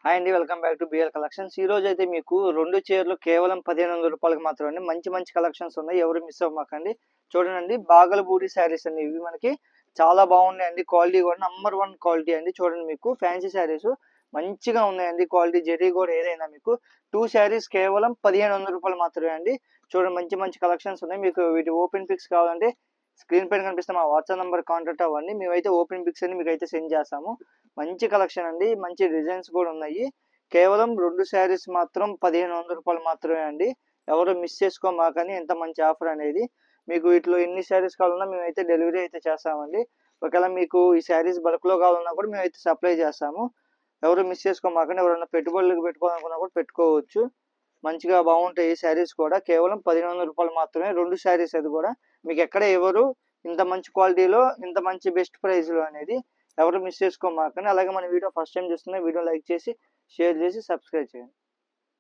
Hi అండి, welcome back to BL collections. ఈ రోజు అయితే మీకు 2 చీరలు కేవలం 1500 రూపాయలకి మాత్రమే. మంచి మంచి కలెక్షన్స్ ఉన్నాయి, ఎవరు మిస్ అవ్వమాకండి. చూడండి, బాగలపూడి శారీస్ అండి. ఇవి మనకి చాలా బాగున్నాయండి. క్వాలిటీ కూడా నంబర్ 1 క్వాలిటీ అండి. చూడండి, మీకు ఫ్యాన్సీ శారీస్ మంచిగా ఉన్నాయండి. క్వాలిటీ జరీ కూడా ఏదైనా మీకు 2 శారీస్ కేవలం 1500 రూపాయలు మాత్రమే అండి. చూడండి, మంచి మంచి కలెక్షన్స్ ఉన్నాయి. మీకు వీటి ఓపెన్ పిక్స్ కావాలంటే స్క్రీన్ పైన కనిపిస్తే మా వాట్సాప్ నెంబర్ కాంటాక్ట్ అవ్వండి. మేమైతే ఓపెన్ పిక్స్ అని మీకు అయితే సెండ్ చేస్తాము. మంచి కలెక్షన్ అండి, మంచి డిజైన్స్ కూడా ఉన్నాయి. కేవలం 2 శారీస్ మాత్రం 1500 రూపాయలు మాత్రమే అండి. ఎవరు మిస్ చేసుకోమాకని, ఎంత మంచి ఆఫర్ అనేది. మీకు వీటిలో ఎన్ని శారీస్ కావాలన్నా మేమైతే డెలివరీ అయితే చేస్తామండి. ఒకవేళ మీకు ఈ శారీస్ బల్క్లో కావాలన్నా కూడా మేమైతే సప్లై చేస్తాము. ఎవరు మిస్ చేసుకోమాకండి. ఎవరైనా పెట్టుబడులకు పెట్టుకోవాలనుకున్నా కూడా పెట్టుకోవచ్చు. మంచిగా బాగుంటాయి ఈ శారీస్ కూడా. కేవలం 1500 రూపాయలు మాత్రమే 2 శారీస్. అది కూడా మీకు ఎక్కడ ఎవరు ఇంత మంచి క్వాలిటీలో, ఇంత మంచి బెస్ట్ ప్రైస్లో అనేది. ఎవరు మిస్ చేసుకోమాకండి. అలాగే మన వీడియో ఫస్ట్ టైం చూస్తున్నా వీడియో లైక్ చేసి, షేర్ చేసి, సబ్స్క్రైబ్ చేయండి.